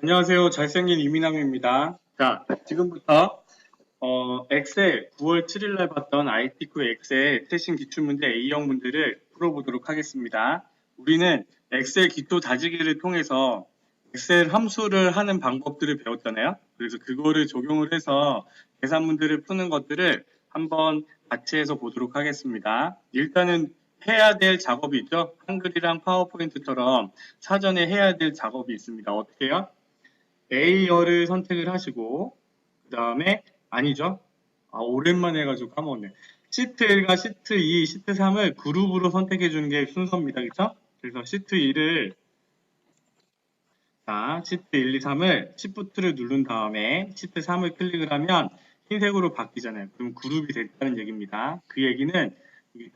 안녕하세요. 잘생긴 이민남입니다. 자, 지금부터 엑셀 9월 7일 날 봤던 ITQ 엑셀 최신 기출문제 A형 문제를 풀어보도록 하겠습니다. 우리는 엑셀 기초 다지기를 통해서 엑셀 함수를 하는 방법들을 배웠잖아요. 그래서 그거를 적용을 해서 계산 문제를 푸는 것들을 한번 같이 해서 보도록 하겠습니다. 일단은 해야 될 작업이 있죠. 한글이랑 파워포인트처럼 사전에 해야 될 작업이 있습니다. 어떻게 해요? A열을 선택을 하시고 그 다음에 아니죠. 오랜만에 해가지고 까먹었네. 시트 1과 시트 2, 시트 3을 그룹으로 선택해 주는 게 순서입니다. 그쵸? 그래서 시트 2를 시트 1, 2, 3을 Shift를 누른 다음에 시트 3을 클릭을 하면 흰색으로 바뀌잖아요. 그럼 그룹이 됐다는 얘기입니다. 그 얘기는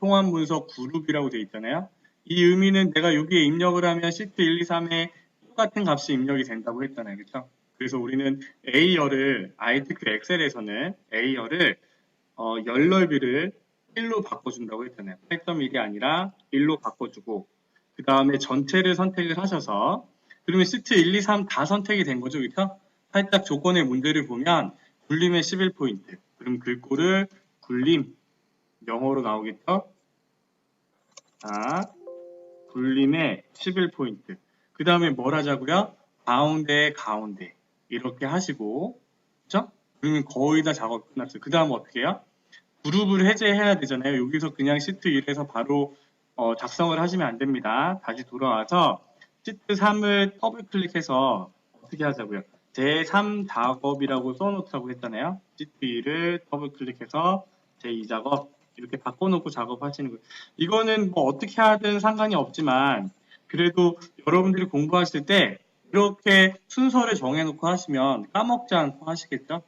통합 문서 그룹이라고 되어 있잖아요. 이 의미는 내가 여기에 입력을 하면 시트 1, 2, 3에 똑같은 값이 입력이 된다고 했잖아요. 그렇죠? 그래서 우리는 A열을 ITQ 엑셀에서는 A열을 열 넓이를 1로 바꿔준다고 했잖아요. 8.1이 아니라 1로 바꿔주고 그 다음에 전체를 선택을 하셔서 그러면 시트 1, 2, 3 다 선택이 된 거죠. 그렇죠? 살짝 조건의 문제를 보면 굴림의 11포인트 그럼 글꼴을 굴림 영어로 나오겠죠? 자, 굴림의 11포인트 그 다음에 뭘 하자고요? 가운데 가운데 이렇게 하시고 그렇죠? 그러면 거의 다 작업 끝났어요. 그 다음 어떻게 해요? 그룹을 해제해야 되잖아요. 여기서 그냥 시트 1에서 바로 작성을 하시면 안 됩니다. 다시 돌아와서 시트 3을 더블 클릭해서 어떻게 하자고요? 제3 작업이라고 써놓자고 했잖아요. 시트 2를 더블 클릭해서 제2 작업 이렇게 바꿔놓고 작업하시는 거예요. 이거는 뭐 어떻게 하든 상관이 없지만 그래도 여러분들이 공부하실 때 이렇게 순서를 정해놓고 하시면 까먹지 않고 하시겠죠?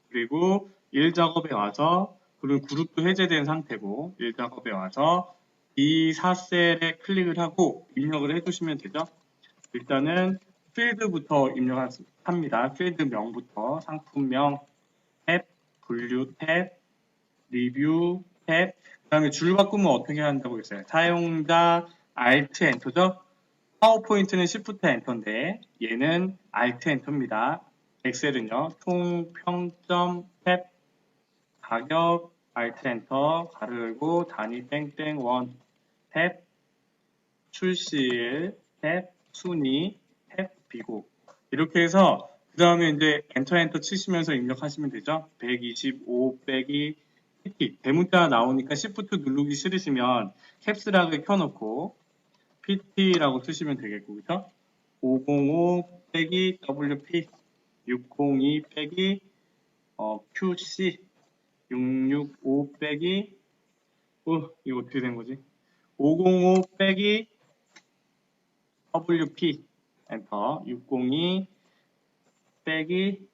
그리고 1작업에 와서 그리고 그룹도 해제된 상태고 1작업에 와서 이 4셀에 클릭을 하고 입력을 해주시면 되죠. 일단은 필드부터 입력합니다. 필드명부터 상품명, 탭, 분류 탭, 리뷰 탭, 그 다음에 줄 바꾸면 어떻게 한다고 했어요? 사용자 Alt 엔터죠? 파워포인트는 Shift 엔터인데 얘는 Alt 엔터입니다. 엑셀은요, 총 평점 탭 가격 Alt 엔터 가로 열고 단위 땡땡 원 탭 출시일 탭 순위 탭 비고 이렇게 해서 그 다음에 이제 엔터 치시면서 입력하시면 되죠. 125 빼기 PT 대문자 나오니까 Shift 누르기 싫으시면 캡스락을 켜놓고 PT라고 쓰시면 되겠고 그죠? 505 빼기 WP 602 빼기 QC 665 빼기 이거 어떻게 된 거지? 505 빼기 WP 엔터 602 빼기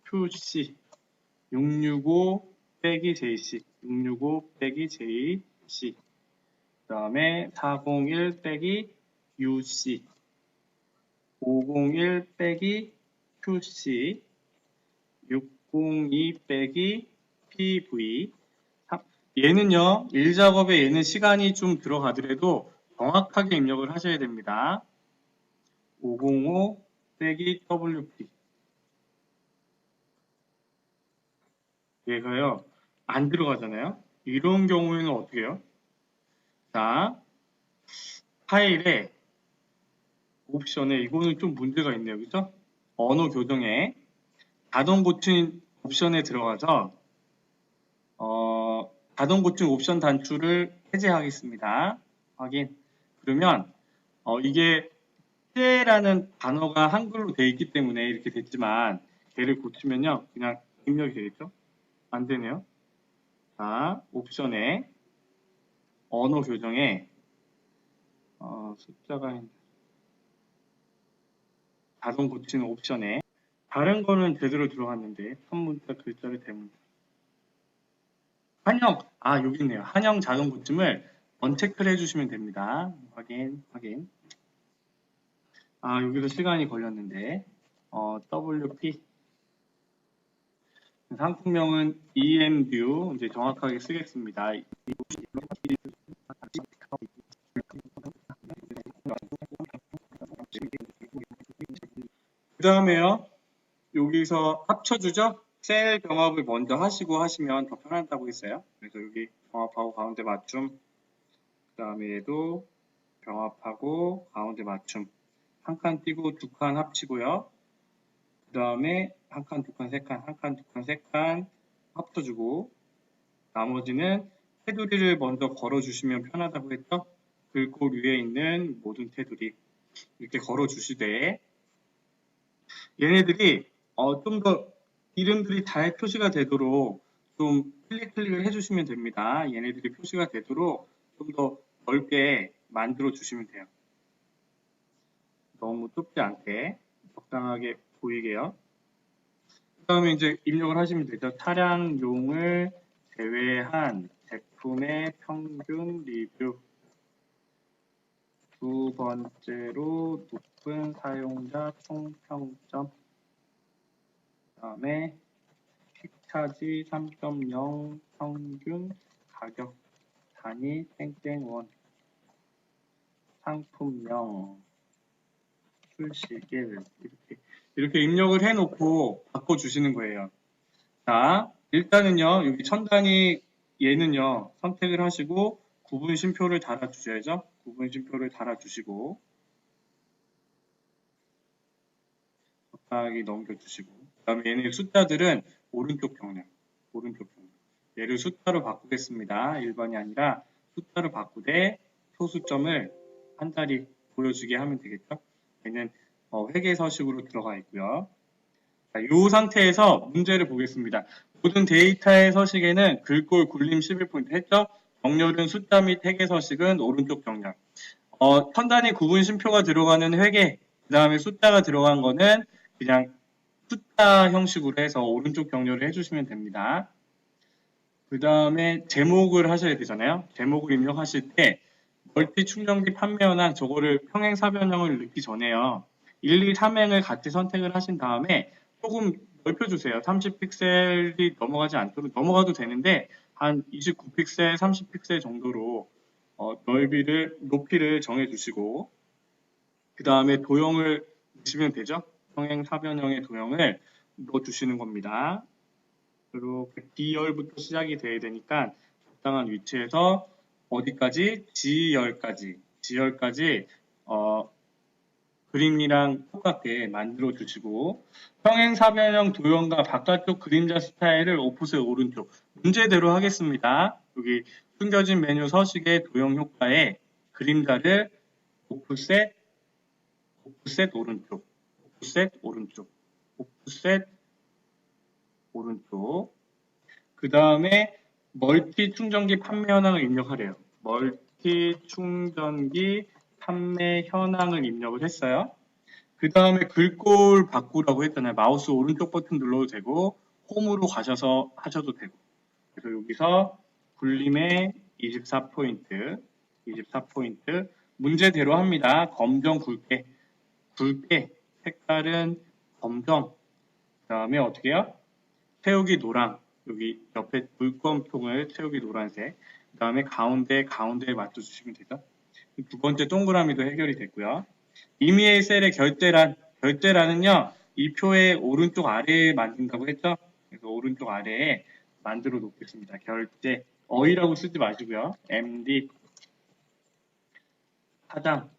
QC 665 빼기 JC 665 빼기 JC 그 다음에 401 빼기 UC 501 빼기 QC 602 빼기 PV 얘는요 1작업에 얘는 시간이 좀 들어가더라도 정확하게 입력을 하셔야 됩니다. 505 빼기 WP 얘가요 안 들어가잖아요. 이런 경우에는 어떻게 해요? 자 파일에 옵션에 이거는 좀 문제가 있네요. 그죠? 언어 교정에 자동 고침 옵션에 들어가서 자동 고침 옵션 단추를 해제하겠습니다. 확인. 그러면 이게 피해라는 단어가 한글로 되어 있기 때문에 이렇게 됐지만 걔를 고치면요 그냥 입력이 되겠죠? 안 되네요. 자 옵션에 언어 교정에 숫자가 있는 자동 고치는 옵션에 다른 거는 제대로 들어갔는데 첫 문자 글자를 대문자 한영 여기 있네요. 한영 자동 고침을 언체크를 해주시면 됩니다. 확인 여기서 시간이 걸렸는데 WP 상품명은 EMDU 이제 정확하게 쓰겠습니다. 그 다음에요. 여기서 합쳐주죠? 셀 병합을 먼저 하시고 하시면 더 편하다고 했어요. 그래서 여기 병합하고 가운데 맞춤, 그 다음에 얘도 병합하고 가운데 맞춤. 한 칸 띄고 두 칸 합치고요. 그 다음에 한 칸, 두 칸, 세 칸, 한 칸, 두 칸, 세 칸 합쳐주고 나머지는 테두리를 먼저 걸어주시면 편하다고 했죠? 글꼴 위에 있는 모든 테두리 이렇게 걸어주시되 얘네들이 좀 더 이름들이 잘 표시가 되도록 좀 클릭을 해주시면 됩니다. 얘네들이 표시가 되도록 좀 더 넓게 만들어 주시면 돼요. 너무 좁지 않게 적당하게 보이게요. 그 다음에 이제 입력을 하시면 되죠. 차량용을 제외한 제품의 평균 리뷰. 두 번째로 높은 사용자 총평점. 그 다음에 픽차지 3.0 평균 가격 단위 땡땡원 상품명 출시일 이렇게 입력을 해놓고 바꿔주시는 거예요. 자, 일단은요, 여기 첨단위 얘는요, 선택을 하시고 구분 쉼표를 달아주셔야죠. 구분 쉼표를 달아주시고 적당하게 넘겨주시고 그 다음에 얘네 숫자들은 오른쪽 경량 얘를 숫자로 바꾸겠습니다. 1번이 아니라 숫자로 바꾸되 소수점을 한 자리 보여주게 하면 되겠죠. 얘는 회계 서식으로 들어가 있고요. 자, 이 상태에서 문제를 보겠습니다. 모든 데이터의 서식에는 글꼴 굴림 11포인트 했죠? 정렬은 숫자 및 회계 서식은 오른쪽 경량. 천단위 구분 쉼표가 들어가는 회계, 그 다음에 숫자가 들어간 거는 그냥 숫자 형식으로 해서 오른쪽 경렬을 해주시면 됩니다. 그 다음에 제목을 하셔야 되잖아요. 제목을 입력하실 때 멀티 충전기 판매 현황 저거를 평행 사변형을 넣기 전에요. 1, 2, 3행을 같이 선택을 하신 다음에 조금 넓혀주세요. 30픽셀이 넘어가지 않도록 넘어가도 되는데 한 29픽셀, 30픽셀 정도로 높이를 정해주시고 그 다음에 도형을 넣으시면 되죠. 평행 사변형의 도형을 넣어주시는 겁니다. 이렇게 D열부터 시작이 돼야 되니까 적당한 위치에서 어디까지? G열까지 그림이랑 똑같게 만들어 주시고 평행사변형 도형과 바깥쪽 그림자 스타일을 오프셋 오른쪽 문제대로 하겠습니다. 여기 숨겨진 메뉴 서식의 도형 효과에 그림자를 오프셋 오른쪽 오프셋 오른쪽 그 다음에 멀티 충전기 판매 현황을 입력하래요. 멀티 충전기 판매 현황을 입력을 했어요. 그 다음에 글꼴 바꾸라고 했잖아요. 마우스 오른쪽 버튼 눌러도 되고 홈으로 가셔서 하셔도 되고 그래서 여기서 굴림의 24포인트 문제대로 합니다. 검정 굵게 색깔은 검정 그 다음에 어떻게 해요? 태우기 노랑 여기 옆에 물검통을 태우기 노란색 그 다음에 가운데에 맞춰주시면 되죠. 두 번째 동그라미도 해결이 됐고요. 임의의 셀의 결제란은요 이 표의 오른쪽 아래에 만든다고 했죠. 그래서 오른쪽 아래에 만들어 놓겠습니다. 결제 어이라고 쓰지 마시고요. MD 사장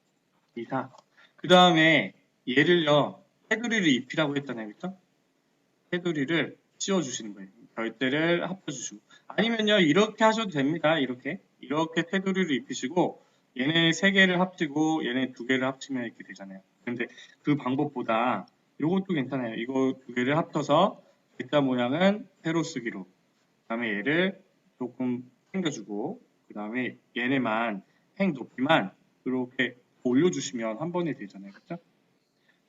이사 그 다음에 얘를요 테두리를 입히라고 했잖아요. 그렇죠? 테두리를 씌워주시는 거예요. 결대를 합쳐주시고 아니면요 이렇게 하셔도 됩니다. 이렇게 테두리를 입히시고 얘네 3개를 합치고 얘네 2개를 합치면 이렇게 되잖아요. 근데 그 방법보다 이것도 괜찮아요. 이거 2개를 합쳐서 글자 모양은 세로 쓰기로 그 다음에 얘를 조금 당겨주고 그 다음에 얘네만 행 높이만 이렇게 올려주시면 한 번에 되잖아요. 그렇죠?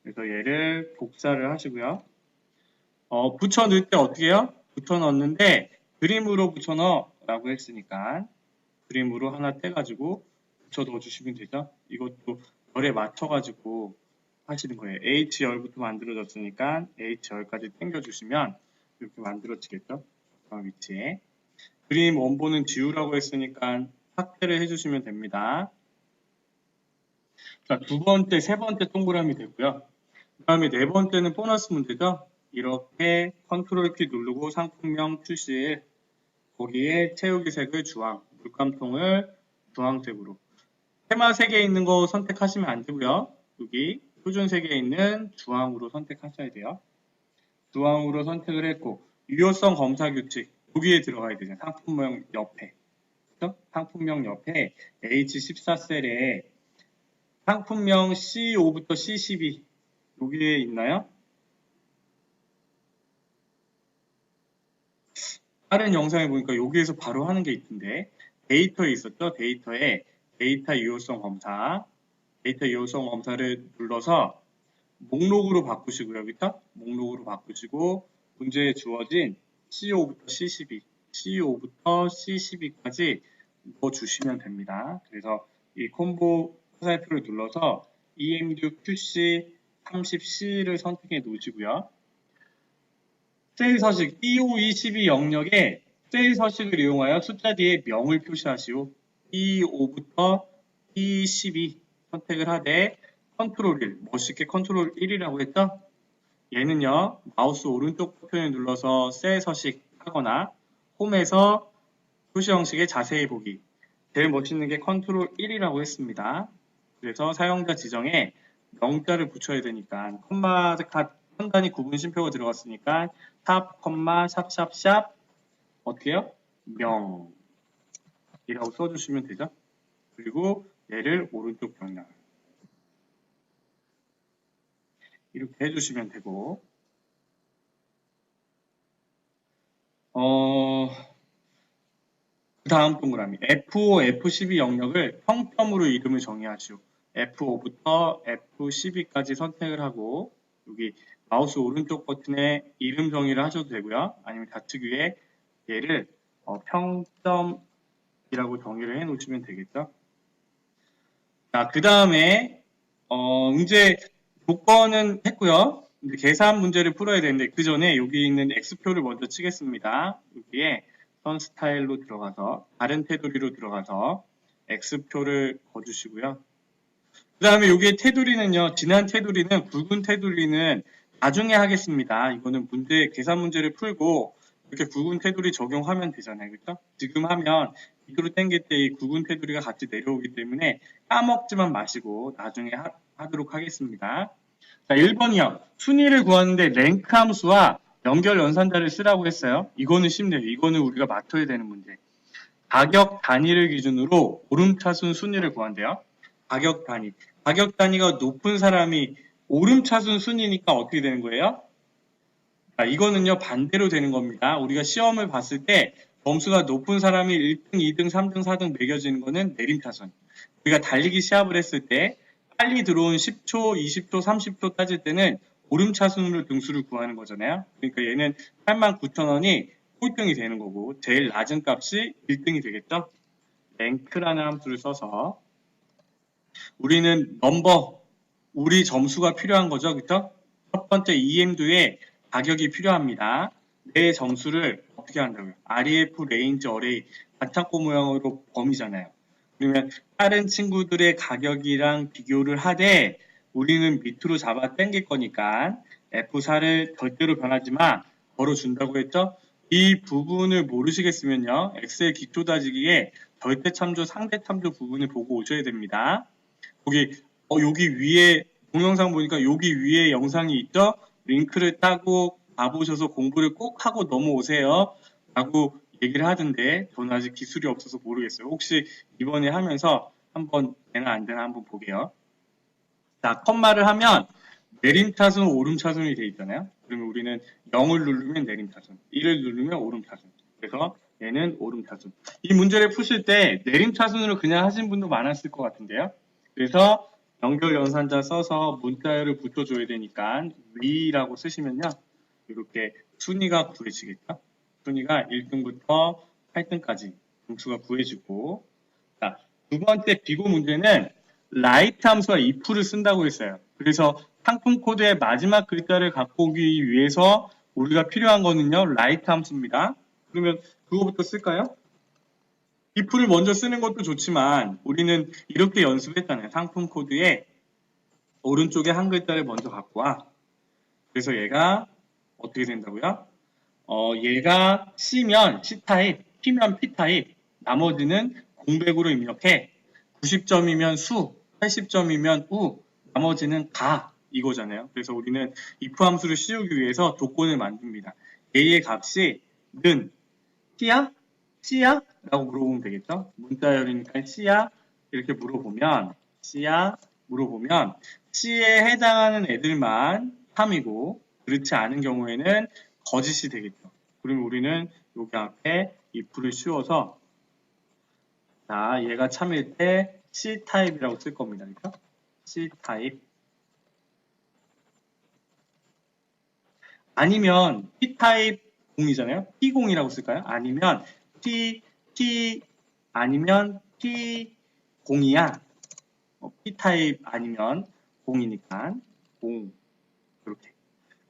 그래서 얘를 복사를 하시고요. 붙여 넣을 때 어떻게 해요? 붙여 넣는데 그림으로 붙여 넣으라고 했으니까 그림으로 하나 떼가지고 붙여 넣어주시면 되죠. 이것도 열에 맞춰가지고 하시는 거예요. H열부터 만들어졌으니까 H열까지 당겨주시면 이렇게 만들어지겠죠. 다음 위치에 그림 원본은 지우라고 했으니까 확대를 해주시면 됩니다. 자, 두 번째, 세 번째 동그라미 되고요. 그 다음에 네 번째는 보너스 문제죠. 이렇게 컨트롤 키 누르고 상품명 출시일 거기에 채우기 색을 주황, 물감통을 주황색으로. 테마 3개 있는 거 선택하시면 안 되고요. 여기 표준 3개 있는 주황으로 선택하셔야 돼요. 주황으로 선택을 했고 유효성 검사 규칙 여기에 들어가야 되죠. 상품명 옆에. 그렇죠? 상품명 옆에 H14셀에 상품명 C5부터 C12 여기에 있나요? 다른 영상에 보니까 여기에서 바로 하는 게 있던데 데이터에 있었죠? 데이터에 데이터 유효성 검사 데이터 유효성 검사를 눌러서 목록으로 바꾸시고요. 그쵸? 목록으로 바꾸시고 문제에 주어진 CO5부터 C12 CO5부터 C12까지 넣어주시면 됩니다. 그래서 이 콤보 화살표를 눌러서 EMU QC 30C를 선택해 놓으시고요. 세일 서식 E5, E12 영역에 세일 서식을 이용하여 숫자 뒤에 명을 표시하시오. E5부터 E12 선택을 하되 컨트롤 1, 멋있게 컨트롤 1이라고 했죠? 얘는요, 마우스 오른쪽 버튼을 눌러서 셀 서식 하거나 홈에서 표시 형식에 자세히 보기. 제일 멋있는 게 컨트롤 1이라고 했습니다. 그래서 사용자 지정에 명자를 붙여야 되니까 콤마 상단이 구분 쉼표가 들어갔으니까 탑, 콤마, 샵샵샵 어떻게 해요? 명이라고 써주시면 되죠. 그리고 얘를 오른쪽 병렬 이렇게 해주시면 되고 그 다음 동그라미 F5, F12 영역을 평점으로 이름을 정의하시오. F5부터 F12까지 선택을 하고 여기 마우스 오른쪽 버튼에 이름 정의를 하셔도 되고요. 아니면 좌측 위에 얘를 평점이라고 정의를 해 놓으시면 되겠죠. 자, 그 다음에 이제 조건은 했고요. 이제 계산 문제를 풀어야 되는데 그 전에 여기 있는 X표를 먼저 치겠습니다. 여기에 선 스타일로 들어가서 다른 테두리로 들어가서 X표를 거주시고요. 그 다음에 여기에 테두리는요. 지난 테두리는 굵은 테두리는 나중에 하겠습니다. 이거는 계산 문제를 풀고 이렇게 굵은 테두리 적용하면 되잖아요. 그렇죠? 지금 하면 밑으로 당길 때 이 굵은 테두리가 같이 내려오기 때문에 까먹지만 마시고 나중에 하도록 하겠습니다. 자, 1번이요. 순위를 구하는데 랭크 함수와 연결 연산자를 쓰라고 했어요. 이거는 쉽네요. 이거는 우리가 맡아야 되는 문제. 가격 단위를 기준으로 오름차순 순위를 구한대요. 가격 단위. 가격 단위가 높은 사람이 오름차순 순위니까 어떻게 되는 거예요? 자, 이거는요 반대로 되는 겁니다. 우리가 시험을 봤을 때 점수가 높은 사람이 1등, 2등, 3등, 4등 매겨지는 거는 내림차순. 우리가 달리기 시합을 했을 때 빨리 들어온 10초, 20초, 30초 따질 때는 오름차순으로 등수를 구하는 거잖아요. 그러니까 얘는 89,000원이 꼴등이 되는 거고 제일 낮은 값이 1등이 되겠죠. 랭크라는 함수를 써서 우리는 우리 점수가 필요한 거죠. 그쵸? 첫 번째 EM도에 가격이 필요합니다. 내 점수를 어떻게 한다고요? REF 레인지 어레이 바창고 모양으로 범위잖아요. 그러면 다른 친구들의 가격이랑 비교를 하되 우리는 밑으로 잡아 당길 거니까 F4를 절대로 변하지 마 걸어준다고 했죠? 이 부분을 모르시겠으면요. 엑셀 기초 다지기에 절대 참조, 상대 참조 부분을 보고 오셔야 됩니다. 여기 위에 동영상 보니까 여기 위에 영상이 있죠? 링크를 따고 가보셔서 공부를 꼭 하고 넘어오세요. 라고 얘기를 하던데 저는 아직 기술이 없어서 모르겠어요. 혹시 이번에 하면서 한번 되나 안 되나 한번 보게요. 자, 컴마를 하면 내림차순, 오름차순이 돼 있잖아요. 그러면 우리는 0을 누르면 내림차순, 1을 누르면 오름차순. 그래서 얘는 오름차순. 이 문제를 푸실 때 내림차순으로 그냥 하신 분도 많았을 것 같은데요. 그래서 연결 연산자 써서 문자열을 붙여줘야 되니까 위라고 쓰시면요. 이렇게 순위가 구해지겠죠. 순위가 1등부터 8등까지 등수가 구해지고 자, 두 번째 비고 문제는 라이트 함수와 if를 쓴다고 했어요. 그래서 상품 코드의 마지막 글자를 갖고 오기 위해서 우리가 필요한 거는요. 라이트 함수입니다. 그러면 그거부터 쓸까요? if를 먼저 쓰는 것도 좋지만 우리는 이렇게 연습했잖아요. 상품 코드에 오른쪽에 한 글자를 먼저 갖고 와. 그래서 얘가 어떻게 된다고요? 얘가 C면 C타입, P면 P타입, 나머지는 공백으로 입력해. 90점이면 수, 80점이면 우, 나머지는 가 이거잖아요. 그래서 우리는 if 함수를 씌우기 위해서 조건을 만듭니다. 얘의 값이 는 C야? C야? 라고 물어보면 되겠죠? 문자열이니까 C야? 이렇게 물어보면 C야? 물어보면 C에 해당하는 애들만 3이고 그렇지 않은 경우에는 거짓이 되겠죠. 그러면 우리는 여기 앞에 if를 씌워서 자, 얘가 참일 때 C타입이라고 쓸 겁니다. 그렇죠? C타입. 아니면 P타입 공이잖아요. P0이라고 쓸까요? 아니면 T 아니면 P0이야. P타입 아니면 0이니까 0 이렇게.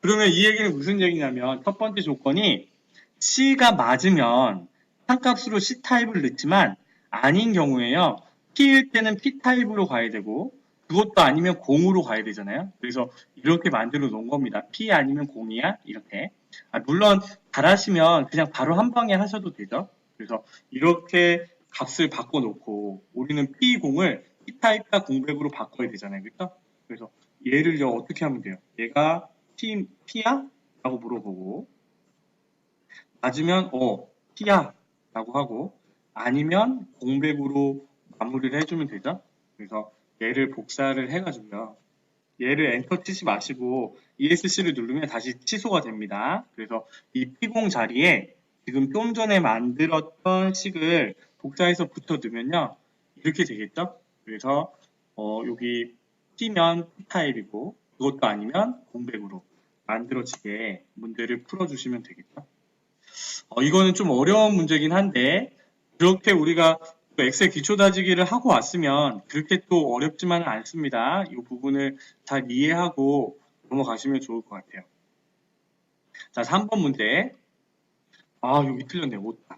그러면 이 얘기는 무슨 얘기냐면 첫 번째 조건이 C가 맞으면 한 값으로 C타입을 넣지만 아닌 경우에요. P일 때는 P타입으로 가야 되고 그것도 아니면 0으로 가야 되잖아요. 그래서 이렇게 만들어 놓은 겁니다. P 아니면 0이야? 이렇게. 물론 잘하시면 그냥 바로 한 방에 하셔도 되죠. 그래서 이렇게 값을 바꿔놓고 우리는 P0을 P타입과 공백으로 바꿔야 되잖아요. 그렇죠? 그래서 얘를 어떻게 하면 돼요? 얘가 P야? 라고 물어보고 맞으면 P야 라고 하고 아니면 공백으로 마무리를 해주면 되죠. 그래서 얘를 복사를 해가지고요. 얘를 엔터 치지 마시고 ESC를 누르면 다시 취소가 됩니다. 그래서 이 P0 자리에 지금 좀 전에 만들었던 식을 복사해서 붙여 넣으면요. 이렇게 되겠죠. 그래서 여기 P면 P타입이고 그것도 아니면 공백으로 만들어지게 문제를 풀어주시면 되겠죠. 이거는 좀 어려운 문제긴 한데 그렇게 우리가 엑셀 기초 다지기를 하고 왔으면 그렇게 또 어렵지만은 않습니다. 이 부분을 잘 이해하고 넘어가시면 좋을 것 같아요. 자, 3번 문제. 여기 틀렸네요. 오타.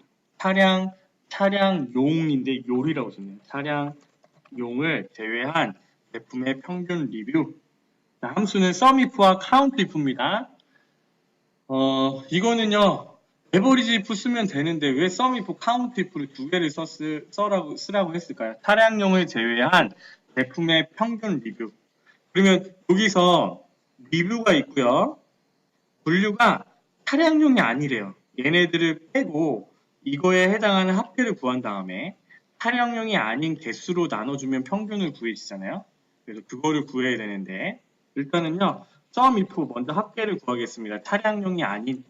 차량용인데 요리라고 썼네요. 차량용을 제외한 제품의 평균 리뷰. 자, 함수는 SUMIF와 COUNTIF입니다. 이거는요. 에버리지 if 쓰면 되는데 왜 SUMIF, COUNTIF를 두 개를 쓰라고 했을까요? 차량용을 제외한 제품의 평균 리뷰. 그러면 여기서 리뷰가 있고요. 분류가 차량용이 아니래요. 얘네들을 빼고 이거에 해당하는 합계를 구한 다음에 차량용이 아닌 개수로 나눠주면 평균을 구해지잖아요. 그래서 그거를 구해야 되는데 일단은요. SUMIF 먼저 합계를 구하겠습니다. 차량용이 아닌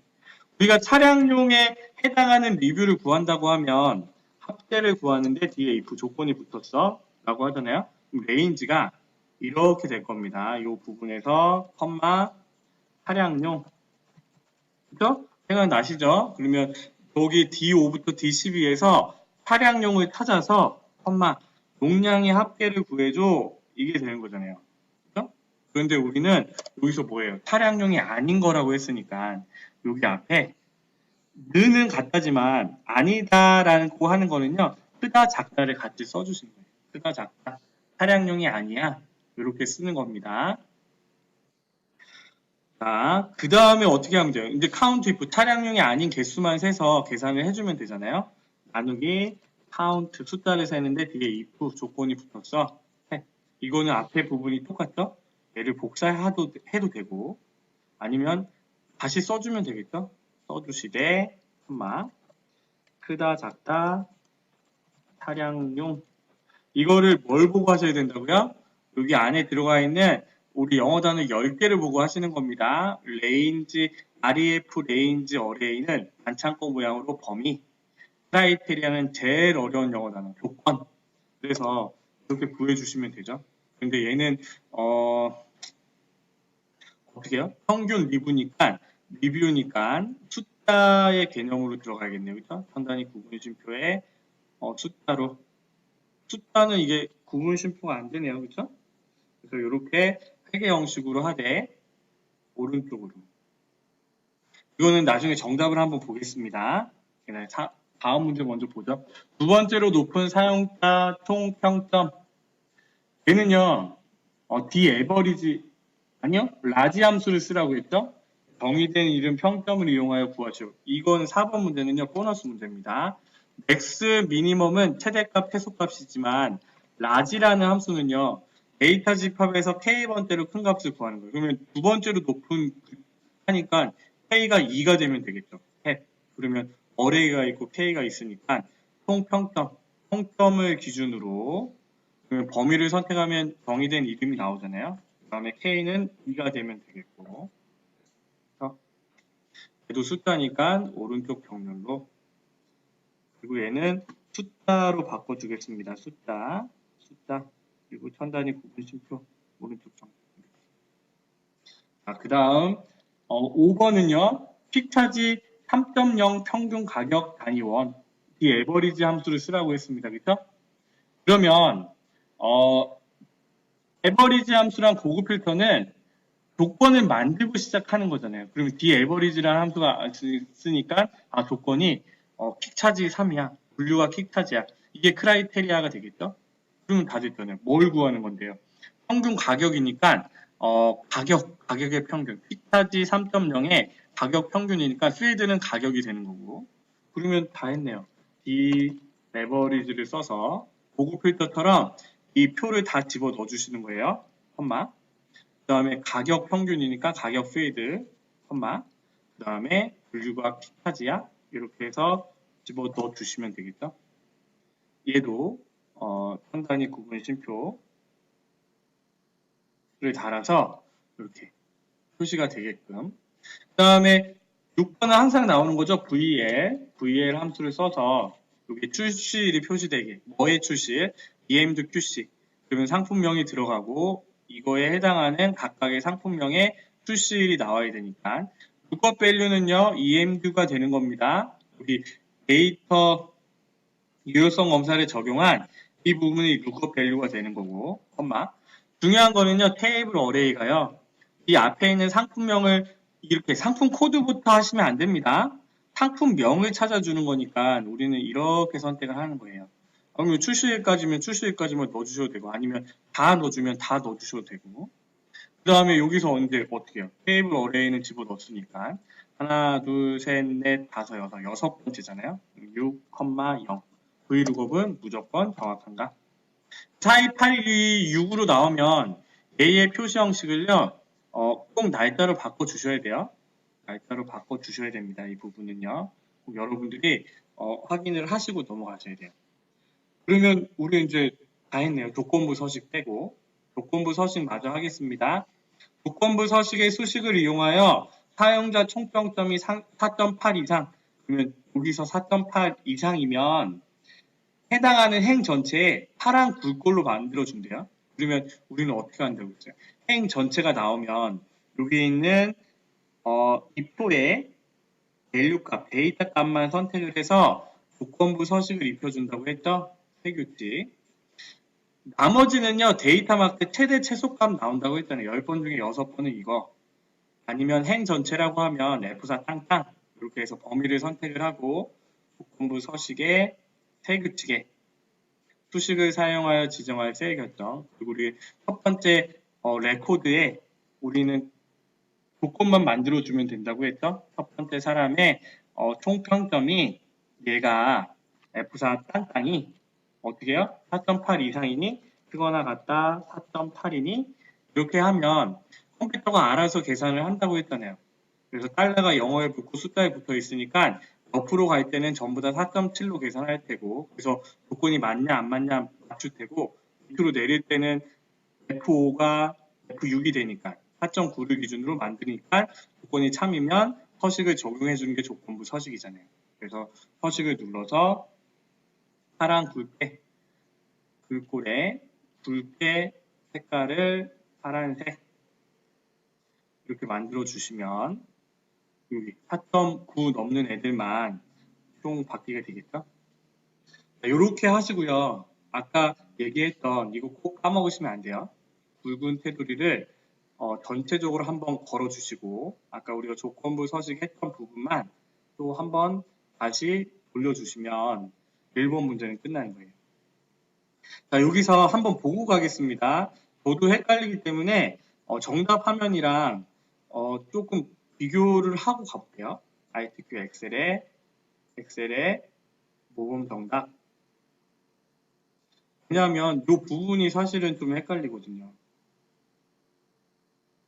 우리가 차량용에 해당하는 리뷰를 구한다고 하면 합계를 구하는데 뒤에 if 조건이 붙었어 라고 하잖아요. 그럼 레인지가 이렇게 될 겁니다. 이 부분에서 컴마 차량용 그죠? 생각나시죠? 그러면 여기 D5부터 D12에서 차량용을 찾아서 컴마 용량의 합계를 구해줘 이게 되는 거잖아요. 그죠? 그런데 우리는 여기서 뭐예요? 차량용이 아닌 거라고 했으니까 여기 앞에 는은 같다지만 아니다라고 하는 거는요. 크다 작다를 같이 써주시는 거예요. 크다 작다. 차량용이 아니야. 이렇게 쓰는 겁니다. 자, 그 다음에 어떻게 하면 돼요? 이제 count if 차량용이 아닌 개수만 세서 계산을 해주면 되잖아요. 나누기 count 숫자를 세는데 뒤에 if 조건이 붙었어. 이거는 앞에 부분이 똑같죠? 얘를 복사해도 되고 아니면 다시 써주면 되겠죠? 써주시되 콤마 크다 작다 차량용 이거를 뭘 보고 하셔야 된다고요? 여기 안에 들어가 있는 우리 영어 단어 10개를 보고 하시는 겁니다. 레인지, REF 레인지 어레이는 반창고 모양으로 범위, 크라이테리아는 제일 어려운 영어 단어, 조건. 그래서 이렇게 구해주시면 되죠. 근데 얘는 어떻게 해요? 평균 리뷰니까 숫자의 개념으로 들어가야겠네요. 그죠? 상단히 구분심표에 숫자로 숫자는 이게 구분심표가 안 되네요. 그죠? 그래서 이렇게 회계 형식으로 하되 오른쪽으로 이거는 나중에 정답을 한번 보겠습니다. 다음 문제 먼저 보죠. 두 번째로 높은 사용자 총 평점 얘는요 D 에버리지 아니요. 라지 함수를 쓰라고 했죠? 정의된 이름 평점을 이용하여 구하시오. 이건 4번 문제는요. 보너스 문제입니다. 맥스 미니멈은 최대값 최소값이지만 라지라는 함수는요. 데이터 집합에서 k번째로 큰 값을 구하는 거예요. 그러면 두 번째로 높은 하니까 k가 2가 되면 되겠죠. 그러면 어레이가 있고 k가 있으니까 통점을 기준으로 그러면 범위를 선택하면 정의된 이름이 나오잖아요. 그 다음에 k는 2가 되면 되겠고 얘도 숫자니까 오른쪽 병렬로 그리고 얘는 숫자로 바꿔주겠습니다. 숫자 그리고 천단위 구분 심표 오른쪽 정렬. 그 다음 5번은요. 픽차지 3.0 평균 가격 단위원 이 에버리지 함수를 쓰라고 했습니다. 그렇죠? 그러면 에버리지 함수랑 고급 필터는 조건을 만들고 시작하는 거잖아요. 그러면 디에버리지라는 함수가 있으니까 조건이 킥차지 3이야. 분류가 킥차지야. 이게 크라이테리아가 되겠죠? 그러면 다 됐잖아요. 뭘 구하는 건데요? 평균 가격이니까 가격의 평균. 킥차지 3.0의 가격 평균이니까 필드는 가격이 되는 거고. 그러면 다 했네요. 디에버리지를 써서 고급 필터처럼 이 표를 다 집어 넣어 주시는 거예요. 컴마. 그 다음에 가격 평균이니까 가격 필드, 컴마. 그 다음에 분류가 킥차지야. 이렇게 해서 집어 넣어 주시면 되겠죠. 얘도 상단위 구분 심표를 달아서 이렇게 표시가 되게끔. 그 다음에 6번은 항상 나오는 거죠. VL 함수를 써서 여기 출시일이 표시되게 뭐의 출시일? EM도 QC. 그러면 상품명이 들어가고 이거에 해당하는 각각의 상품명의 출시일이 나와야 되니까 lookup value는요. EMQ가 되는 겁니다. 여기 데이터 유효성 검사를 적용한 이 부분이 lookup value가 되는 거고 컴마. 중요한 거는요. 테이블 어레이가요. 이 앞에 있는 상품명을 이렇게 상품 코드부터 하시면 안 됩니다. 상품명을 찾아주는 거니까 우리는 이렇게 선택을 하는 거예요. 그러면 출시일까지면 출시일까지만 넣어주셔도 되고 아니면 다 넣어주면 다 넣어주셔도 되고 그 다음에 여기서 언제 어떻게 해요? 테이블 어레이는 집어넣었으니까 하나, 둘, 셋, 넷, 다섯, 여섯 번째잖아요. 6,0 vlookup은 무조건 정확한가? 4282 6으로 나오면 A의 표시 형식을요 꼭 날짜로 바꿔주셔야 돼요. 날짜로 바꿔주셔야 됩니다. 이 부분은요. 꼭 여러분들이 확인을 하시고 넘어가셔야 돼요. 그러면 우리 이제 다 했네요. 조건부 서식 빼고 조건부 서식 마저 하겠습니다. 조건부 서식의 수식을 이용하여 사용자 총평점이 4.8 이상 그러면 여기서 4.8 이상이면 해당하는 행 전체에 파란 굴꼴로 만들어준대요. 그러면 우리는 어떻게 한다고 했어요? 행 전체가 나오면 여기 있는 if의 밸류 값, 데이터 값만 선택을 해서 조건부 서식을 입혀준다고 했죠? 세규칙. 나머지는요, 데이터 마크 최대 최소값 나온다고 했잖아요. 10번 중에 6번은 이거. 아니면 행 전체라고 하면 F4 땅땅. 이렇게 해서 범위를 선택을 하고 조건부 서식의 세규칙에 수식을 사용하여 지정할 셀 결정. 그리고 우리 첫 번째 레코드에 우리는 조건만 만들어주면 된다고 했죠. 첫 번째 사람의 총평점이 얘가 F4 땅땅이 어떻게 해요? 4.8 이상이니 크거나 같다 4.8이니 이렇게 하면 컴퓨터가 알아서 계산을 한다고 했잖아요. 그래서 달러가 영어에 붙고 숫자에 붙어 있으니까 옆으로 갈 때는 전부 다 4.7로 계산할 테고 그래서 조건이 맞냐 안 맞냐 맞출 테고 밑으로 내릴 때는 F5가 F6이 되니까 4.9를 기준으로 만드니까 조건이 참이면 서식을 적용해 주는 게 조건부 서식이잖아요. 그래서 서식을 눌러서 파란 굴꼴에 굵게 색깔을 파란색 이렇게 만들어 주시면 여기 4.9 넘는 애들만 총 바뀌게 되겠죠? 이렇게 하시고요. 아까 얘기했던 이거 꼭 까먹으시면 안 돼요. 굵은 테두리를 전체적으로 한번 걸어주시고 아까 우리가 조건부 서식 했던 부분만 또 한번 다시 돌려주시면 1번 문제는 끝나는 거예요. 자, 여기서 한번 보고 가겠습니다. 저도 헷갈리기 때문에 정답 화면이랑 조금 비교를 하고 가볼게요. ITQ 엑셀에 모범 정답. 왜냐하면 이 부분이 사실은 좀 헷갈리거든요.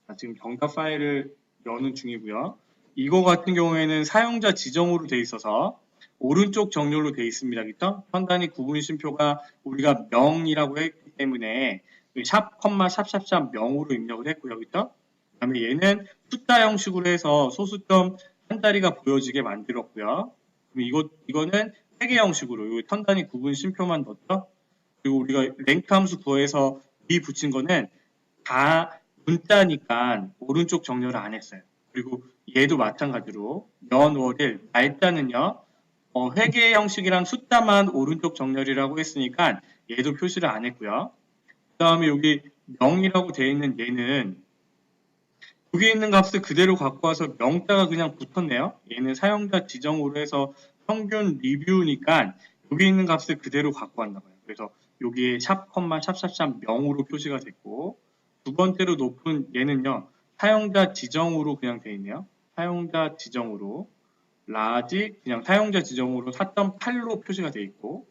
자, 지금 정답 파일을 여는 중이고요. 이거 같은 경우에는 사용자 지정으로 돼 있어서 오른쪽 정렬로 돼 있습니다. 그쵸? 편단위 구분 쉼표가 우리가 명이라고 했기 때문에 샵, 컴마, 샵샵샵 명으로 입력을 했고요. 그쵸? 그 다음에 얘는 숫자 형식으로 해서 소수점 한 자리가 보여지게 만들었고요. 그럼 이거는 회계 형식으로 편단위 구분 쉼표만 넣었죠? 그리고 우리가 랭크 함수 구해서 위 붙인 거는 다 문자니까 오른쪽 정렬을 안 했어요. 그리고 얘도 마찬가지로 연, 월일, 날짜는요. 회계 형식이랑 숫자만 오른쪽 정렬이라고 했으니까 얘도 표시를 안 했고요. 그 다음에 여기 0이라고 되어 있는 얘는 여기 있는 값을 그대로 갖고 와서 명자가 그냥 붙었네요. 얘는 사용자 지정으로 해서 평균 리뷰니까 여기 있는 값을 그대로 갖고 왔나봐요. 그래서 여기에 샵, 컴마, 샵샵샵 명으로 표시가 됐고 두 번째로 높은 얘는요. 사용자 지정으로 그냥 되어 있네요. 사용자 지정으로 라지 그냥 사용자 지정으로 4.8로 표시가 되어 있고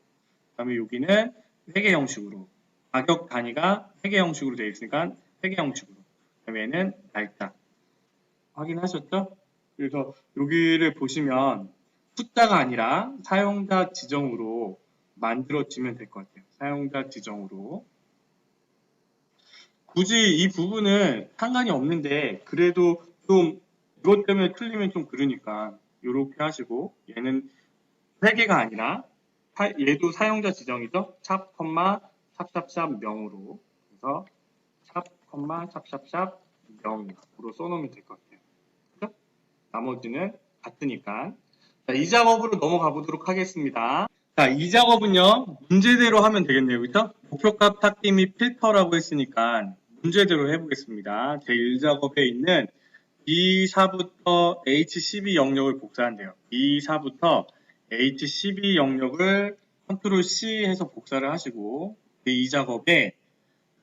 그 다음에 여기는 회계 형식으로 가격 단위가 회계 형식으로 되어 있으니까 회계 형식으로 그 다음에 얘는 날짜 확인하셨죠? 그래서 여기를 보시면 숫자가 아니라 사용자 지정으로 만들어지면 될 것 같아요. 사용자 지정으로. 굳이 이 부분은 상관이 없는데 그래도 좀 이것 때문에 틀리면 좀 그러니까 이렇게 하시고 얘는 회계가 아니라 얘도 사용자 지정이죠. 샵, 컴마, 샵샵샵 명으로 그래서 샵, 컴마, 샵샵샵 명으로 써놓으면 될 것 같아요. 그죠? 나머지는 같으니까. 자, 이 작업으로 넘어가 보도록 하겠습니다. 자, 이 작업은요, 문제대로 하면 되겠네요. 그죠? 목표값 찾기 및 필터라고 했으니까 문제대로 해보겠습니다. 제1작업에 있는 B4부터 H12 영역을 복사한대요. B4부터 H12 영역을 컨트롤 C 해서 복사를 하시고 이 작업에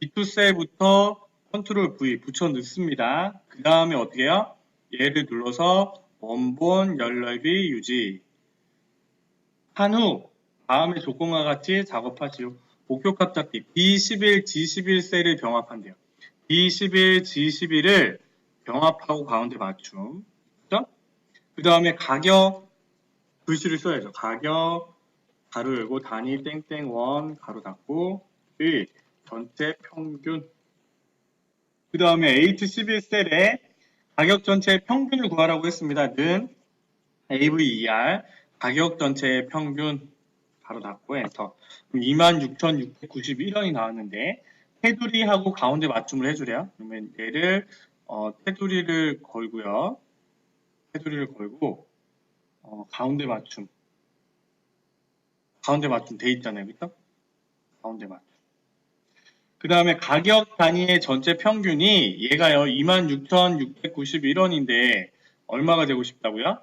B2셀부터 컨트롤 V 붙여 넣습니다. 그 다음에 어떻게 해요? 얘를 눌러서 원본 열넓이 유지 한 후 다음의 조건과 같이 작업하시오. 목표값 잡기 B11, G11셀을 병합한대요. B11, G11을 병합하고 가운데 맞춤. 그죠? 그 다음에 가격 글씨를 써야죠. 가격 가로 열고 단위 땡땡원 가로 닫고 의 전체 평균 그 다음에 H11셀에 가격 전체 평균을 구하라고 했습니다. 는 AVER 가격 전체의 평균 바로 닫고 엔터. 26,691원이 나왔는데 테두리하고 가운데 맞춤을 해주래요. 그러면 얘를 테두리를 걸고요. 테두리를 걸고 가운데 맞춤 돼 있잖아요. 그쵸? 가운데 맞춤. 그 다음에 가격 단위의 전체 평균이 얘가요 26,691원인데 얼마가 되고 싶다고요?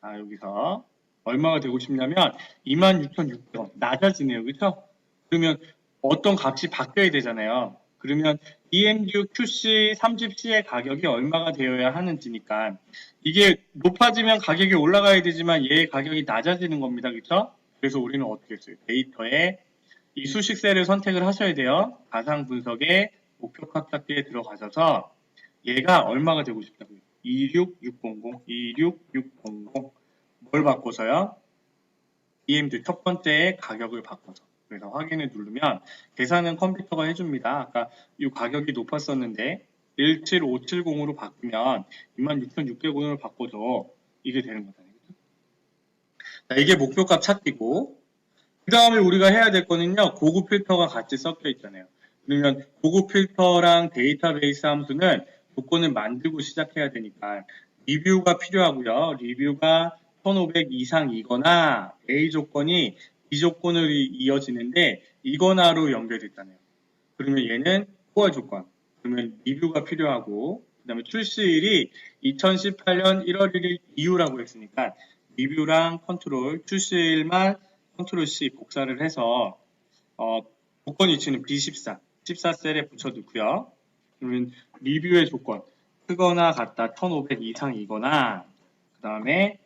아, 여기서 얼마가 되고 싶냐면 26,600원 낮아지네요. 그렇죠? 그러면 어떤 값이 바뀌어야 되잖아요. 그러면 EMU QC 30C의 가격이 얼마가 되어야 하는지니까 이게 높아지면 가격이 올라가야 되지만 얘의 가격이 낮아지는 겁니다. 그렇죠? 그래서 우리는 어떻게 했어요? 데이터에 이 수식셀을 선택을 하셔야 돼요. 가상 분석에 목표값 찾기에 들어가셔서 얘가 얼마가 되고 싶다고요? 26600, 26600 뭘 바꿔서요? EMD 첫 번째 가격을 바꿔서 그래서 확인을 누르면 계산은 컴퓨터가 해줍니다. 아까 이 가격이 높았었는데 17570으로 바꾸면 26,600원으로 바꿔서 이게 되는 거잖아요. 자, 이게 목표값 찾기고 그 다음에 우리가 해야 될 거는요. 고급 필터가 같이 섞여 있잖아요. 그러면 고급 필터랑 데이터베이스 함수는 조건을 만들고 시작해야 되니까 리뷰가 필요하고요. 리뷰가 1500 이상이거나 A 조건이 B 조건으로 이어지는데 이거나로 연결됐잖아요. 그러면 얘는 포괄 조건. 그러면 리뷰가 필요하고 그 다음에 출시일이 2018년 1월 1일 이후라고 했으니까 리뷰랑 컨트롤 출시일만 컨트롤 C 복사를 해서 조건 위치는 B14, 14셀에 붙여두고요. 그러면 리뷰의 조건 크거나 같다 1500 이상이거나 그 다음에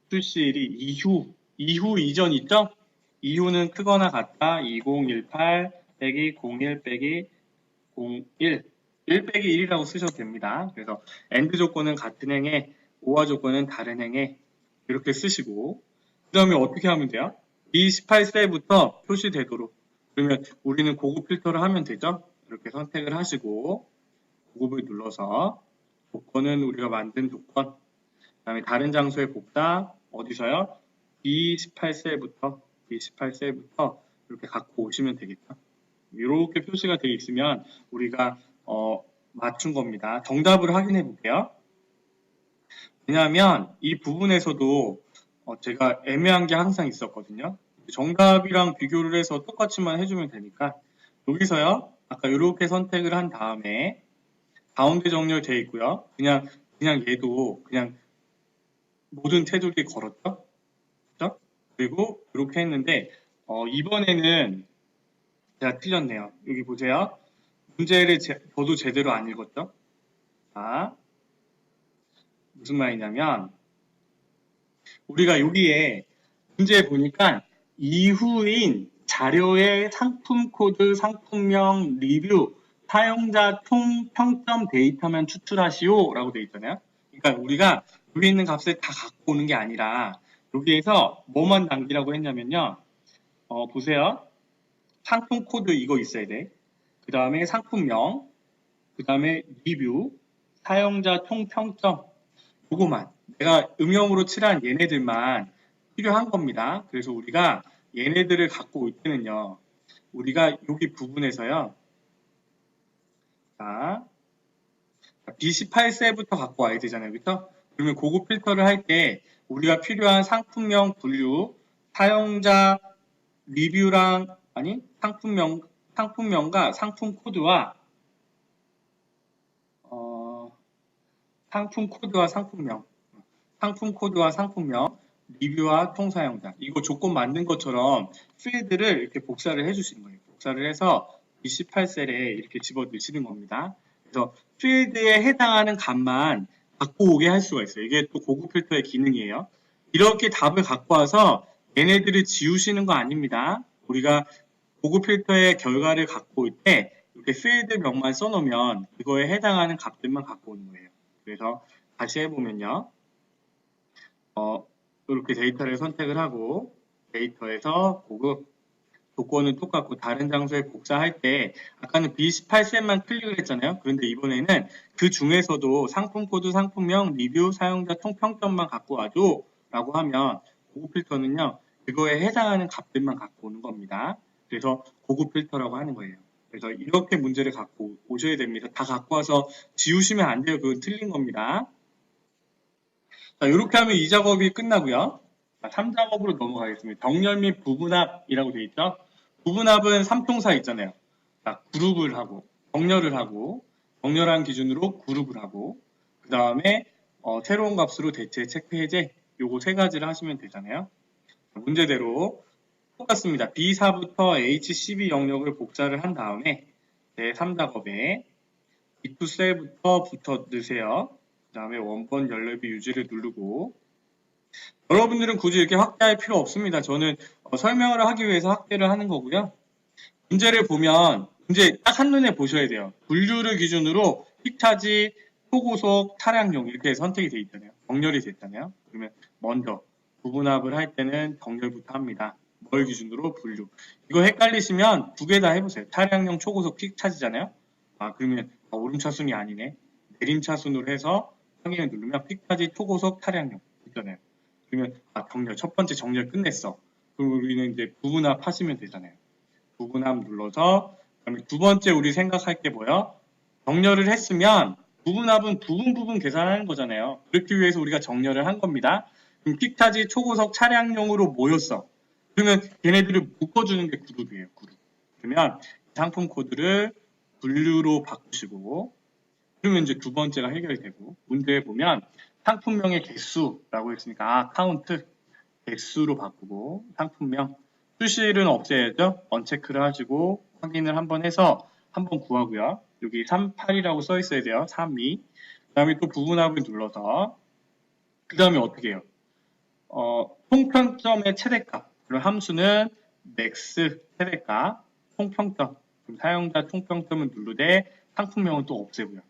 출시일이 이후 이전 있죠? 이후는 크거나 같다 2018 빼기 01 빼기 01 1 빼기 1이라고 쓰셔도 됩니다. 그래서 AND 조건은 같은 행에 OR 조건은 다른 행에 이렇게 쓰시고 그 다음에 어떻게 하면 돼요? 이 18셀부터 표시되도록 그러면 우리는 고급 필터를 하면 되죠? 이렇게 선택을 하시고 고급을 눌러서 조건은 우리가 만든 조건 그 다음에 다른 장소의 복사 어디서요? B18셀부터 이렇게 갖고 오시면 되겠죠. 이렇게 표시가 되어 있으면 우리가 맞춘 겁니다. 정답을 확인해 볼게요. 왜냐하면 이 부분에서도 제가 애매한 게 항상 있었거든요. 정답이랑 비교를 해서 똑같이만 해주면 되니까 여기서요. 아까 이렇게 선택을 한 다음에 가운데 정렬되어 있고요. 그냥 얘도 그냥 모든 테두리에 걸었죠. 그렇죠? 그리고 이렇게 했는데 이번에는 제가 틀렸네요. 여기 보세요. 문제를 저도 제대로 안 읽었죠. 자, 무슨 말이냐면 우리가 여기에 문제에 보니까 이후인 자료의 상품 코드, 상품명, 리뷰, 사용자 총 평점 데이터만 추출하시오 라고 되어 있잖아요. 그러니까 우리가 여기 있는 값을 다 갖고 오는 게 아니라 여기에서 뭐만 남기라고 했냐면요. 보세요. 상품 코드 이거 있어야 돼. 그 다음에 상품명, 그 다음에 리뷰, 사용자 총 평점 요거만 내가 음영으로 칠한 얘네들만 필요한 겁니다. 그래서 우리가 얘네들을 갖고 올 때는요. 우리가 여기 부분에서요. 자, B18셀부터 갖고 와야 되잖아요. 그렇죠? 그러면 고급 필터를 할 때 우리가 필요한 상품명 분류, 사용자 리뷰랑 아니 상품명과 상품 코드와 상품 코드와 상품명, 상품 코드와 상품명, 리뷰와 통사용자. 이거 조건 만든 것처럼 필드를 이렇게 복사를 해주시는 거예요. 복사를 해서 28셀에 이렇게 집어 넣으시는 겁니다. 그래서 필드에 해당하는 값만 갖고 오게 할 수가 있어요. 이게 또 고급 필터의 기능이에요. 이렇게 답을 갖고 와서 얘네들을 지우시는 거 아닙니다. 우리가 고급 필터의 결과를 갖고 올 때 이렇게 필드명만 써놓으면 그거에 해당하는 값들만 갖고 오는 거예요. 그래서 다시 해보면요. 이렇게 데이터를 선택을 하고 데이터에서 고급 조건은 똑같고 다른 장소에 복사할 때 아까는 B18셋만 클릭을 했잖아요. 그런데 이번에는 그 중에서도 상품 코드, 상품명, 리뷰, 사용자 총평점만 갖고 와줘 라고 하면 고급 필터는요. 그거에 해당하는 값들만 갖고 오는 겁니다. 그래서 고급 필터라고 하는 거예요. 그래서 이렇게 문제를 갖고 오셔야 됩니다. 다 갖고 와서 지우시면 안 돼요. 그건 틀린 겁니다. 자, 이렇게 하면 이 작업이 끝나고요. 자, 3작업으로 넘어가겠습니다. 정렬 및 부분합이라고 되어 있죠. 부분합은 3통사 있잖아요. 자, 그룹을 하고 정렬을 하고 정렬한 기준으로 그룹을 하고 그 다음에 새로운 값으로 대체, 체크, 해제 요거 세 가지를 하시면 되잖아요. 자, 문제대로 똑같습니다. B4부터 H12 영역을 복사를 한 다음에 제3작업에 B2 셀부터 붙어 넣으세요. 그 다음에 원본 연립비 유지를 누르고 여러분들은 굳이 이렇게 확대할 필요 없습니다. 저는 설명을 하기 위해서 확대를 하는 거고요. 문제를 보면 문제 딱 한눈에 보셔야 돼요. 분류를 기준으로 픽차지, 초고속, 차량용 이렇게 선택이 되어 있잖아요. 정렬이 됐잖아요. 그러면 먼저 부분합을 할 때는 정렬부터 합니다. 뭘 기준으로 분류. 이거 헷갈리시면 두 개 다 해보세요. 차량용, 초고속, 픽차지잖아요. 그러면 오름차순이 아니네. 내림차순으로 해서 확인을 누르면 픽차지, 초고속, 차량용 있잖아요. 그러면 정렬 첫 번째 정렬 끝냈어. 그럼 우리는 이제 부분합 하시면 되잖아요. 부분합 눌러서 그다음에 두 번째 우리 생각할 게 뭐야? 정렬을 했으면 부분합은 부분 계산하는 거잖아요. 그렇기 위해서 우리가 정렬을 한 겁니다. 그럼 픽차지 초고속 차량용으로 모였어. 그러면 걔네들을 묶어주는 게 그룹이에요. 그룹. 그러면 상품 코드를 분류로 바꾸시고 그러면 이제 두 번째가 해결이 되고 문제에 보면 상품명의 개수라고 했으니까 카운트 개수로 바꾸고 상품명 출시일은 없애야죠. 언체크를 하시고 확인을 한번 해서 한번 구하고요. 여기 38이라고 써 있어야 돼요. 32. 그 다음에 또 부분합을 눌러서 그 다음에 어떻게 해요? 통평점의 최대값. 그럼 함수는 max 최대값, 통평점. 그럼 사용자 통평점을 누르되 상품명은 또 없애고요.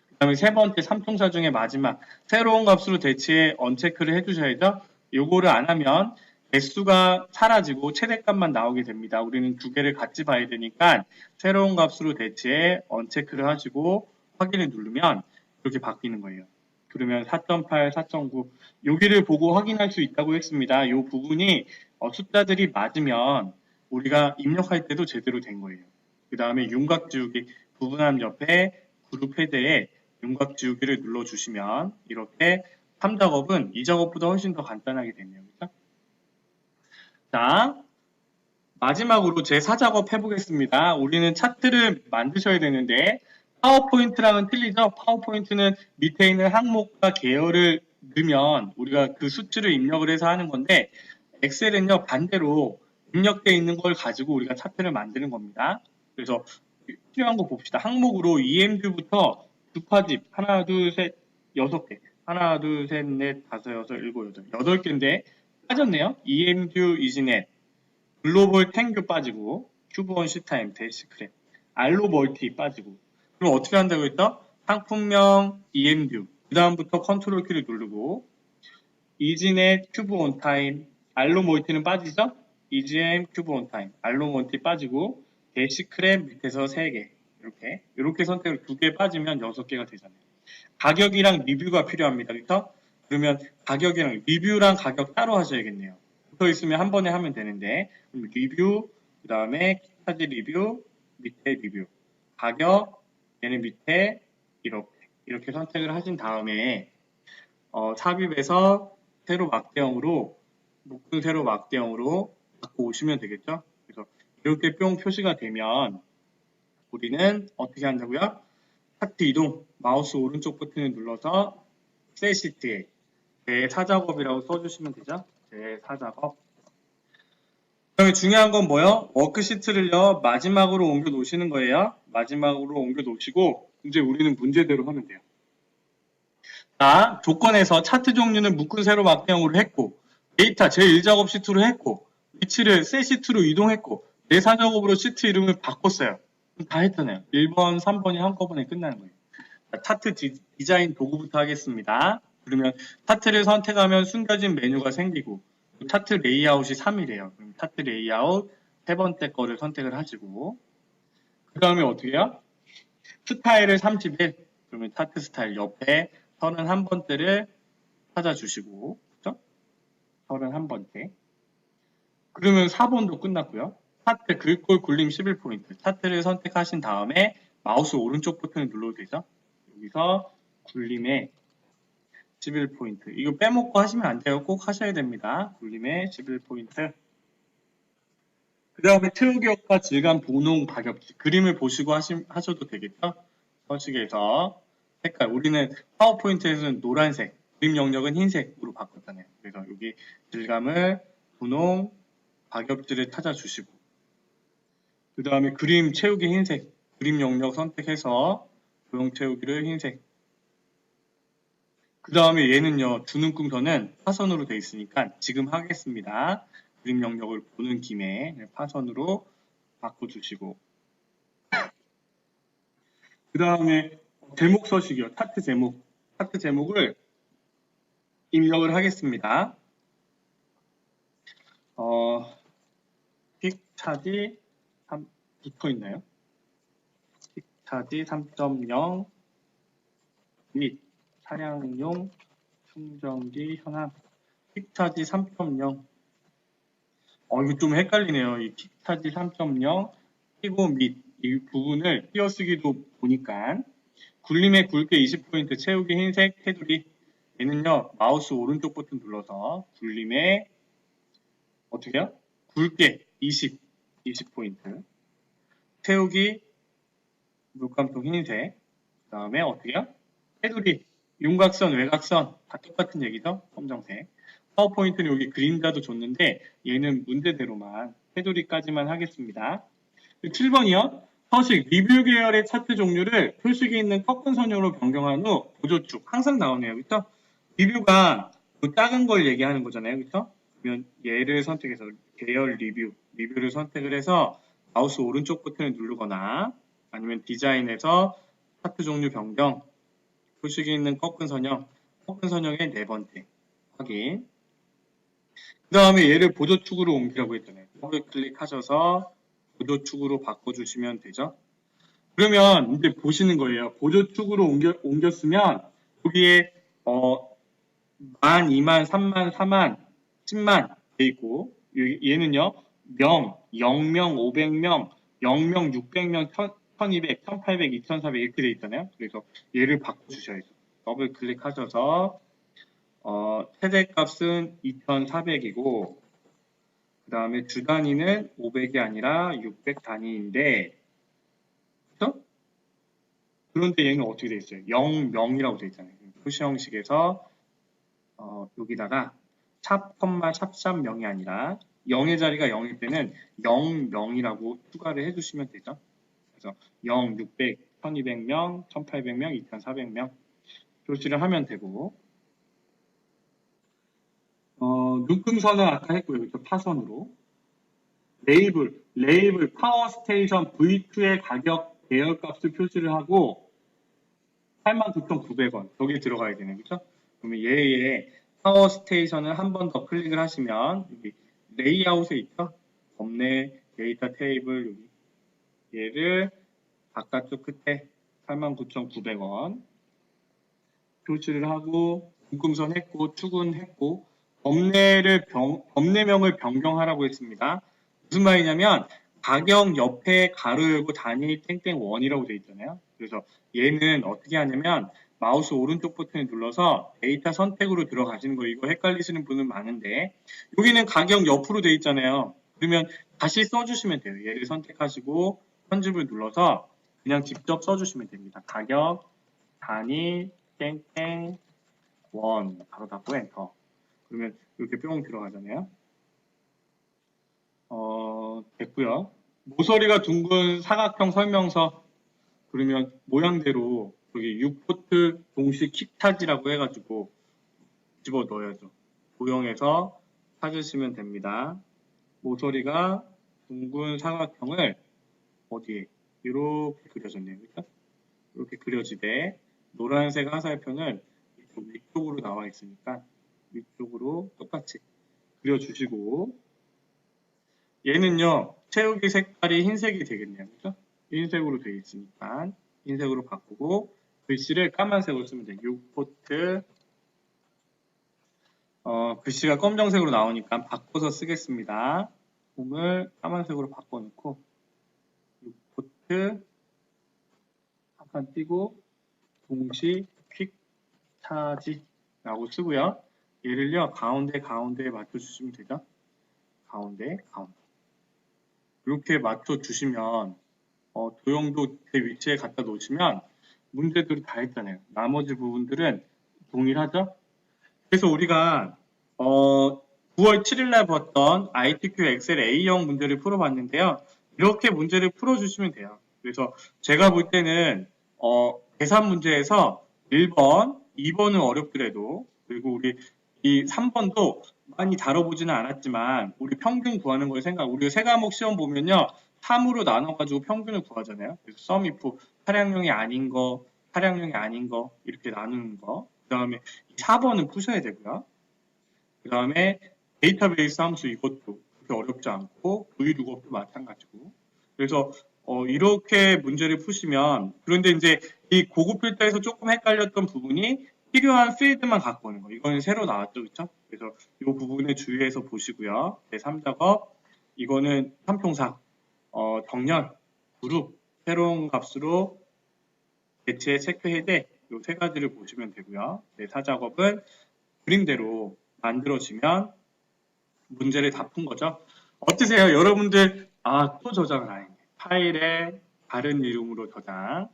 그 다음에 세 번째 삼총사 중에 마지막 새로운 값으로 대체해 언체크를 해주셔야죠. 요거를 안 하면 개수가 사라지고 최대값만 나오게 됩니다. 우리는 두 개를 같이 봐야 되니까 새로운 값으로 대체해 언체크를 하시고 확인을 누르면 이렇게 바뀌는 거예요. 그러면 4.8, 4.9 여기를 보고 확인할 수 있다고 했습니다. 이 부분이 숫자들이 맞으면 우리가 입력할 때도 제대로 된 거예요. 그 다음에 윤곽 지우기 부분함 옆에 그룹 헤드에 윤곽 지우기를 눌러주시면 이렇게 3작업은 2작업보다 훨씬 더 간단하게 되네요. 그렇죠? 자, 마지막으로 제 4작업 해보겠습니다. 우리는 차트를 만드셔야 되는데 파워포인트랑은 틀리죠? 파워포인트는 밑에 있는 항목과 계열을 넣으면 우리가 그 수치를 입력을 해서 하는 건데 엑셀은요 반대로 입력되어 있는 걸 가지고 우리가 차트를 만드는 겁니다. 그래서 필요한 거 봅시다. 항목으로 EMV부터 두 파집 하나 둘셋 6개 하나 둘셋넷 다섯 여섯 일곱 여덟 8개인데 빠졌네요. EMV 이지넷 글로벌 탱규 빠지고 큐브원 시타임 데시크랩 알로 멀티 빠지고 그럼 어떻게 한다고 했죠? 상품명 EMView 그 다음부터 컨트롤 키를 누르고 이지넷 큐브 온타임 알로 멀티는 빠지죠? EGM 큐브 온타임 알로 멀티 빠지고 데시크랩 밑에서 3개 이렇게 선택을 2개 빠지면 6개가 되잖아요. 가격이랑 리뷰가 필요합니다. 그렇죠? 그러면 가격이랑 리뷰랑 가격 따로 하셔야겠네요. 붙어 있으면 한 번에 하면 되는데 그럼 리뷰 그 다음에 사지 리뷰 밑에 리뷰 가격 얘는 밑에 이렇게 선택을 하신 다음에 삽입해서 세로 막대형으로 묶은 세로 막대형으로 갖고 오시면 되겠죠. 그래서 이렇게 뿅 표시가 되면 우리는 어떻게 한다고요? 차트 이동 마우스 오른쪽 버튼을 눌러서 셀 시트에 제4작업이라고 써주시면 되죠. 제4작업. 그다음에 중요한 건 뭐요? 워크시트를요 마지막으로 옮겨 놓으시는 거예요. 마지막으로 옮겨 놓으시고 이제 우리는 문제대로 하면 돼요. 자, 조건에서 차트 종류는 묶은 세로 막대형으로 했고 데이터 제1작업 시트로 했고 위치를 셀 시트로 이동했고 제4작업으로 시트 이름을 바꿨어요. 다 했잖아요. 1번, 3번이 한꺼번에 끝나는 거예요. 자, 차트 디자인 도구부터 하겠습니다. 그러면 차트를 선택하면 숨겨진 메뉴가 생기고 차트 레이아웃이 3이래요. 그럼 차트 레이아웃 세 번째 거를 선택을 하시고 그 다음에 어떻게 해요? 스타일을 31 그러면 차트 스타일 옆에 31번째를 찾아주시고 그렇죠? 31번째 그러면 4번도 끝났고요. 차트 글꼴 굴림 11포인트 차트를 선택하신 다음에 마우스 오른쪽 버튼을 눌러도 되죠. 여기서 굴림에 11포인트 이거 빼먹고 하시면 안 돼요. 꼭 하셔야 됩니다. 굴림에 11포인트 그 다음에 트루기역과 질감, 분홍, 박엽지 그림을 보시고 하셔도 되겠죠. 서식에서 색깔 우리는 파워포인트에서는 노란색 그림 영역은 흰색으로 바꿨잖아요. 그래서 여기 질감을 분홍, 박엽지를 찾아주시고 그 다음에 그림 채우기 흰색 그림 영역 선택해서 도형 채우기를 흰색 그 다음에 얘는요 주눈금선은 파선으로 되어 있으니까 지금 하겠습니다. 그림 영역을 보는 김에 파선으로 바꿔주시고 그 다음에 제목 서식이요. 차트 제목을 입력을 하겠습니다. 픽차지 3 붙어 있나요? 픽차지 3.0 및 차량용 충전기 현황 픽차지 3.0 이거 좀 헷갈리네요. 이 픽차지 3.0 끼고 및 이 부분을 띄어쓰기도 보니까 굴림의 굵게 20포인트 채우기 흰색 테두리 얘는요 마우스 오른쪽 버튼 눌러서 굴림의 어떻게 해요? 굵게 20포인트 채우기 물감통 흰색 그 다음에 어떻게 해요? 테두리 윤곽선 외곽선 다 똑같은 얘기죠? 검정색 파워포인트는 여기 그림자도 줬는데 얘는 문제대로만 테두리까지만 하겠습니다. 7번이요. 서식, 리뷰 계열의 차트 종류를 표식이 있는 꺾은 선형으로 변경한 후 보조축 항상 나오네요. 그렇죠? 리뷰가 그 작은 걸 얘기하는 거잖아요. 그렇죠? 그러면 얘를 선택해서 계열 리뷰를 선택을 해서 마우스 오른쪽 버튼을 누르거나 아니면 디자인에서 차트 종류 변경, 표식이 있는 꺾은 선형의 네 번째 확인. 그 다음에 얘를 보조축으로 옮기라고 했잖아요. 더블 클릭하셔서 보조축으로 바꿔주시면 되죠. 그러면 이제 보시는 거예요. 보조축으로 옮겼으면 여기에 10,000, 20,000, 30,000, 40,000, 10만 돼 있고 얘는요 0명, 500명, 0명, 600명, 1200, 1800, 2400 이렇게 돼 있잖아요. 그래서 얘를 바꿔주셔야죠. 더블 클릭하셔서 최대값은 2400이고 그 다음에 주 단위는 500이 아니라 600 단위인데 그렇죠? 그런데 얘는 어떻게 돼 있어요? 0명이라고 돼 있잖아요. 표시 형식에서 여기다가 샵, 샵샵 0이 아니라 0의 자리가 0일 때는 0명이라고 추가를 해주시면 되죠. 그래서 0, 600, 1200명, 1800명, 2400명 표시를 하면 되고 눈금선은 아까 했고요. 그렇죠? 파선으로 레이블 파워스테이션 V2의 가격 계열값을 표시를 하고 89,900원 여기 들어가야 되네. 그렇죠? 그러면 얘의 파워스테이션을 한 번 더 클릭을 하시면 여기 레이아웃에 있죠? 범내 데이터 테이블 여기 얘를 바깥쪽 끝에 89,900원 표시를 하고 묶음선 했고 출근했고 범내명을 변경하라고 했습니다. 무슨 말이냐면 가격 옆에 가로 열고 단위 땡땡1이라고 되어 있잖아요. 그래서 얘는 어떻게 하냐면 마우스 오른쪽 버튼을 눌러서 데이터 선택으로 들어가시는 거 이거 헷갈리시는 분은 많은데 여기는 가격 옆으로 되어 있잖아요. 그러면 다시 써주시면 돼요. 얘를 선택하시고 편집을 눌러서 그냥 직접 써주시면 됩니다. 가격 단위 땡땡 1 바로 닫고 엔터. 그러면 이렇게 뿅 들어가잖아요. 됐고요. 모서리가 둥근 사각형 설명서 그러면 모양대로 여기 6포트 동시 킥타지라고 해가지고 집어 넣어야죠. 도형에서 찾으시면 됩니다. 모서리가 둥근 사각형을 어디에 이렇게 그려졌네요. 그렇죠? 이렇게 그려지되 노란색 화살표는 이쪽 위쪽으로 나와 있으니까 위쪽으로 똑같이 그려주시고 얘는요 채우기 색깔이 흰색이 되겠네요. 그렇죠? 흰색으로 되어 있으니까 흰색으로 바꾸고 글씨를 까만색으로 쓰면 돼요. 6포트 글씨가 검정색으로 나오니까 바꿔서 쓰겠습니다. 홈을 까만색으로 바꿔놓고 6포트 한칸 띄고 동시 퀵 차지라고 쓰고요. 얘를요 가운데에 맞춰주시면 되죠. 가운데 이렇게 맞춰주시면 도형도 제 위치에 갖다 놓으시면 문제들이 다 했잖아요. 나머지 부분들은 동일하죠. 그래서 우리가 9월 7일날 봤던 ITQ 엑셀 A형 문제를 풀어봤는데요. 이렇게 문제를 풀어주시면 돼요. 그래서 제가 볼 때는 계산 문제에서 1번, 2번은 어렵더라도 그리고 우리 이 3번도 많이 다뤄보지는 않았지만 우리 평균 구하는 걸 우리가 세 과목 시험 보면요. 3으로 나눠가지고 평균을 구하잖아요. 그래서 sum if 차량용이 아닌 거, 차량용이 아닌 거 이렇게 나누는 거. 그 다음에 4번은 푸셔야 되고요. 그 다음에 데이터베이스 함수 이것도 그렇게 어렵지 않고 VLOOKUP도 마찬가지고. 그래서 이렇게 문제를 푸시면 그런데 이제 이 고급 필터에서 조금 헷갈렸던 부분이 필요한 필드만 갖고 오는 거. 이거는 새로 나왔죠. 그렇죠? 그래서 이 부분에 주의해서 보시고요. 제3작업 이거는 삼총사 정렬, 그룹, 새로운 값으로 대체, 체크, 해제 이 세 가지를 보시면 되고요. 제4작업은 그림대로 만들어지면 문제를 다 푼 거죠. 어떠세요? 여러분들 또 저장을 안 했네. 파일에 다른 이름으로 저장.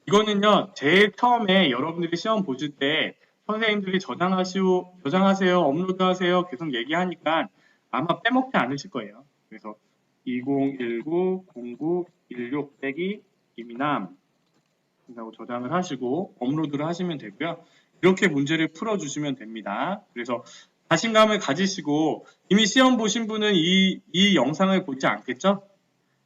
이거는요, 제일 처음에 여러분들이 시험 보실 때 선생님들이 저장하세요, 업로드하세요 계속 얘기하니까 아마 빼먹지 않으실 거예요. 그래서 2019-09-16 빼기 이민함 라고 저장을 하시고 업로드를 하시면 되고요. 이렇게 문제를 풀어주시면 됩니다. 그래서 자신감을 가지시고 이미 시험 보신 분은 이 영상을 보지 않겠죠?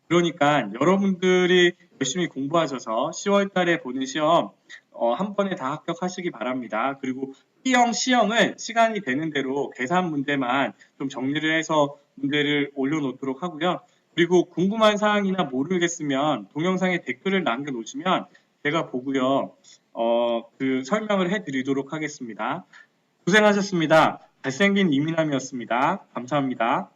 그러니까 여러분들이 열심히 공부하셔서 10월 달에 보는 시험 한 번에 다 합격하시기 바랍니다. 그리고 B형, C형은 시간이 되는 대로 계산 문제만 좀 정리를 해서 문제를 올려놓도록 하고요. 그리고 궁금한 사항이나 모르겠으면 동영상에 댓글을 남겨놓으시면 제가 보고요. 그 설명을 해드리도록 하겠습니다. 고생하셨습니다. 잘생긴 이민함이었습니다. 감사합니다.